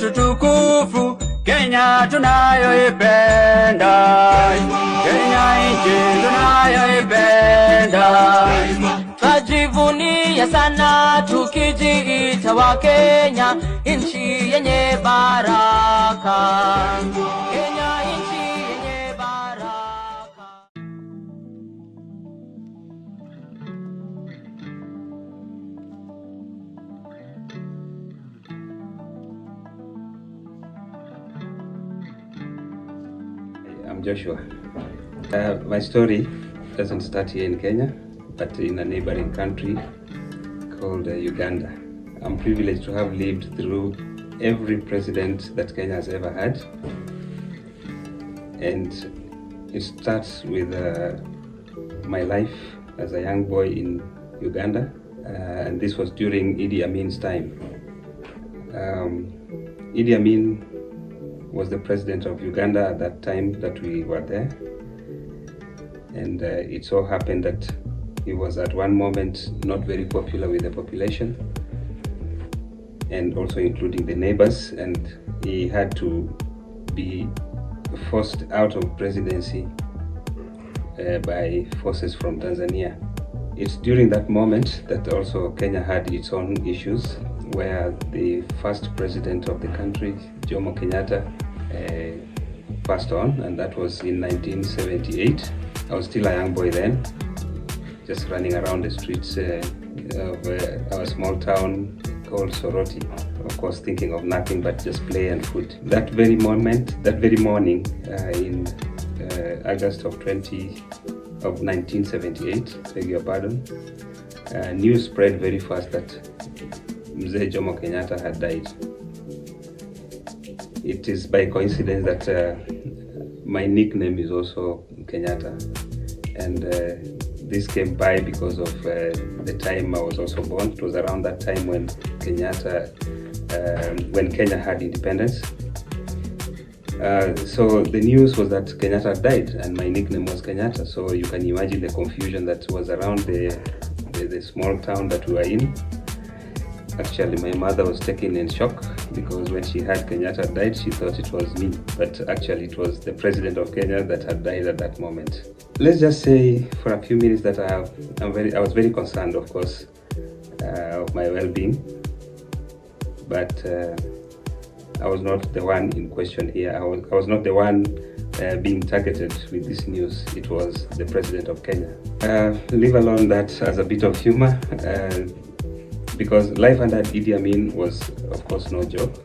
yetu tukufu, Kenya tunayoipenda, Kenya nchi tunayoipenda. Twajivunia sana tukijiita wa Kenya, nchi yenye baraka. Kenya nchi yenye baraka. I'm Joshua. My story doesn't start here in Kenya, but in a neighboring country called Uganda. I'm privileged to have lived through every president that Kenya has ever had. And it starts with my life as a young boy in Uganda. And this was during Idi Amin's time. Idi Amin was the president of Uganda at that time that we were there. And it so happened that he was at one moment not very popular with the population, and also including the neighbors, and he had to be forced out of presidency by forces from Tanzania. It's during that moment that also Kenya had its own issues, where the first president of the country, Jomo Kenyatta, passed on, and that was in 1978. I was still a young boy then, just running around the streets of our small town called Soroti, of course thinking of nothing but just play and food. That very morning, in August of 1978, beg your pardon, news spread very fast that Mzee Jomo Kenyatta had died. It is by coincidence that my nickname is also Kenyatta, and this came by because of the time I was also born. It was around that time when Kenya had independence. So the news was that Kenyatta died, and my nickname was Kenyatta. So you can imagine the confusion that was around the small town that we were in. Actually, my mother was taken in shock because when she heard Kenyatta died, she thought it was me. But actually, it was the president of Kenya that had died at that moment. Let's just say for a few minutes that I was very concerned, of course, of my well-being. But I was not the one in question here. I was not the one being targeted with this news. It was the president of Kenya. Leave alone that as a bit of humor. Because life under Idi Amin was, of course, no joke.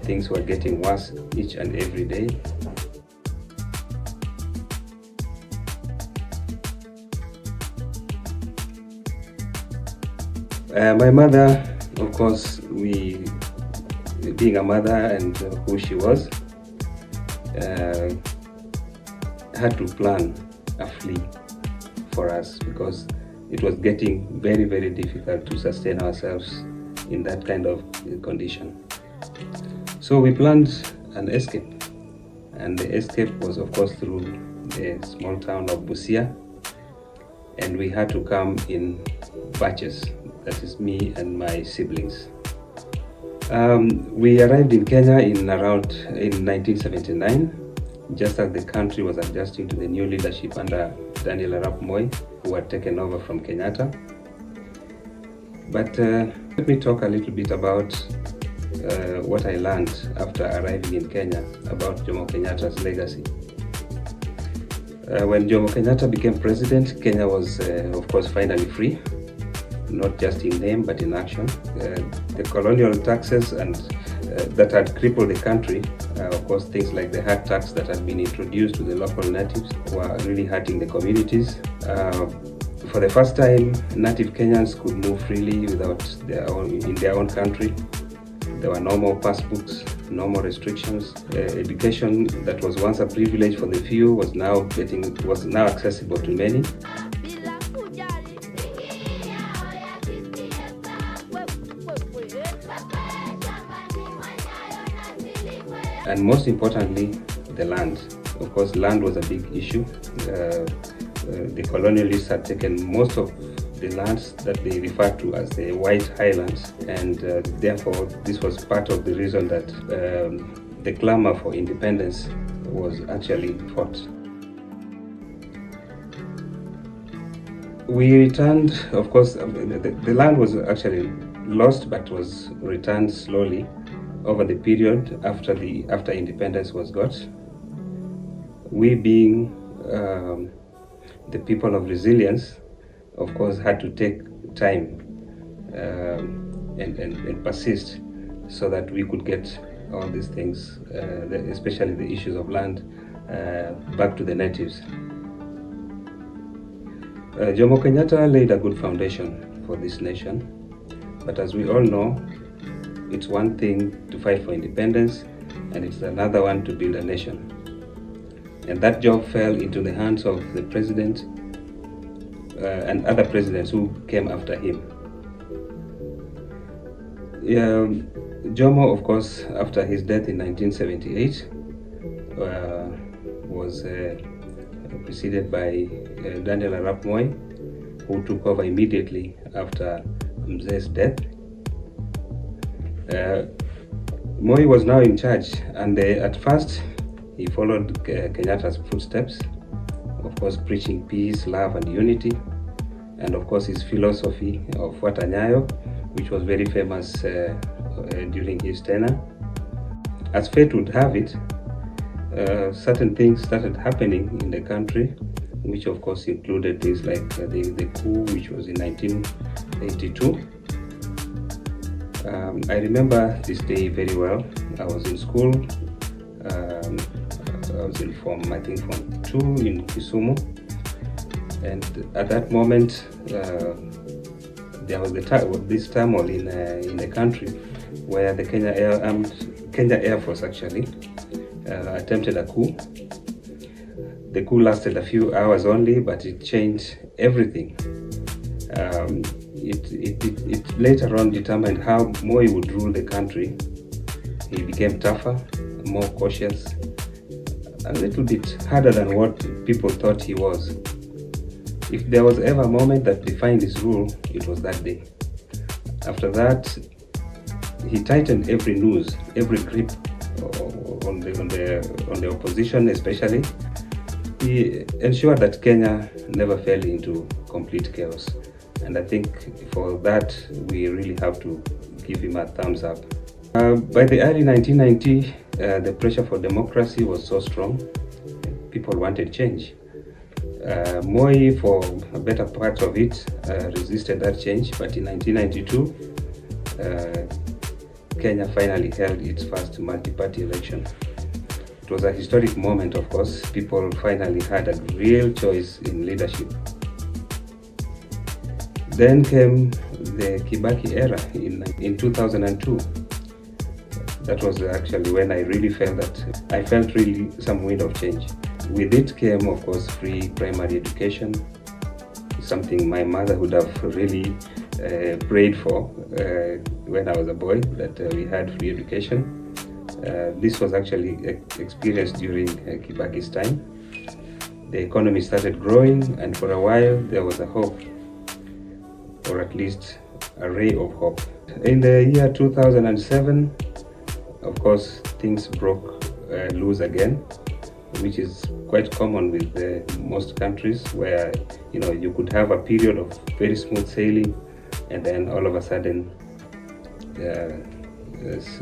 Things were getting worse each and every day. My mother, of course, being a mother and who she was, had to plan a flee for us because it was getting very, very difficult to sustain ourselves in that kind of condition. So we planned an escape, and the escape was, of course, through the small town of Busia, and we had to come in batches, that is me and my siblings. We arrived in Kenya in 1979, just as the country was adjusting to the new leadership under Daniel Arap Moi, who had taken over from Kenyatta. But let me talk a little bit about what I learned after arriving in Kenya about Jomo Kenyatta's legacy. When Jomo Kenyatta became president, Kenya was, of course, finally free, not just in name but in action. The colonial taxes and that had crippled the country, of course, things like the hard tax that had been introduced to the local natives were really hurting the communities. For the first time, native Kenyans could move freely in their own country. There were no more passbooks, no more restrictions. Education that was once a privilege for the few was now accessible to many. And most importantly, the land. Of course, land was a big issue. The colonialists had taken most of the lands that they refer to as the White Highlands, and therefore this was part of the reason that the clamor for independence was actually fought. We returned, of course, the land was actually lost but was returned slowly over the period after independence was got. We being the people of resilience, of course, had to take time and persist so that we could get all these things, especially the issues of land, back to the natives. Jomo Kenyatta laid a good foundation for this nation, but as we all know, it's one thing to fight for independence and it's another one to build a nation. And that job fell into the hands of the president and other presidents who came after him. Jomo, of course, after his death in 1978, was preceded by Daniel Arap Moi, who took over immediately after Mzee's death. Moi was now in charge, and at first he followed Kenyatta's footsteps, of course preaching peace, love and unity, and of course his philosophy of Fuata Nyayo, which was very famous during his tenure. As fate would have it, certain things started happening in the country, which of course included things like the coup, which was in 1982. I remember this day very well. I was in school. I was in Form 2 in Kisumu, and at that moment there was this turmoil in the country where the Kenya Air Force actually attempted a coup. The coup lasted a few hours only, but it changed everything. It later on determined how Moi would rule the country. He became tougher, more cautious, a little bit harder than what people thought he was. If there was ever a moment that defined his rule, it was that day. After that, he tightened every noose, every grip on the opposition especially. He ensured that Kenya never fell into complete chaos. And I think for that, we really have to give him a thumbs up. By the early 1990s, the pressure for democracy was so strong, people wanted change. Moi, for a better part of it, resisted that change, but in 1992, Kenya finally held its first multi-party election. It was a historic moment, of course. People finally had a real choice in leadership. Then came the Kibaki era in 2002. That was actually when I really felt really some wind of change. With it came, of course, free primary education, something my mother would have really prayed for when I was a boy, that we had free education. This was actually experienced during Kibaki's time. The economy started growing, and for a while there was a hope, or at least a ray of hope. In the year 2007, of course, things broke loose again, which is quite common with most countries, where you could have a period of very smooth sailing, and then all of a sudden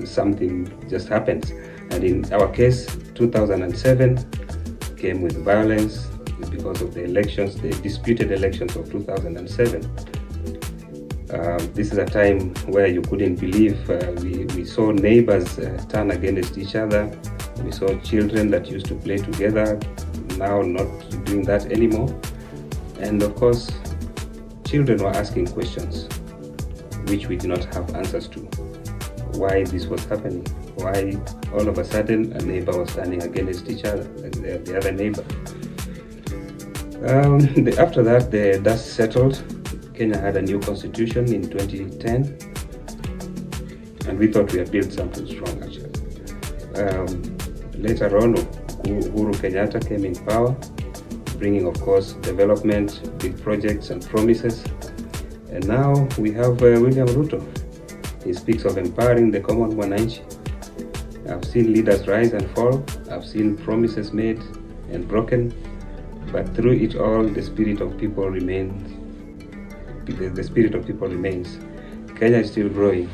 something just happens. And in our case, 2007 came with violence because of the elections, the disputed elections of 2007. This is a time where you couldn't believe. We saw neighbors turn against each other. We saw children that used to play together now not doing that anymore. And of course, children were asking questions which we did not have answers to. Why this was happening? Why all of a sudden a neighbor was turning against each other, the other neighbor? After that, the dust settled. Kenya had a new constitution in 2010, and we thought we had built something strong actually. Later on, Uhuru Kenyatta came in power, bringing, of course, development, big projects and promises. And now we have William Ruto. He speaks of empowering the common mwananchi. I've seen leaders rise and fall. I've seen promises made and broken. But through it all, the spirit of people remains. The spirit of people remains. Kenya is still growing.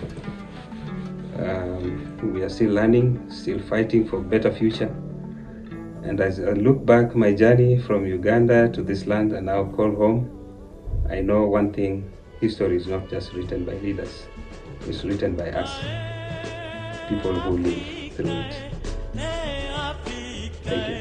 We are still learning, still fighting for a better future. And as I look back my journey from Uganda to this land and now call home, I know one thing: history is not just written by leaders, it's written by us, people who live through it. Thank you.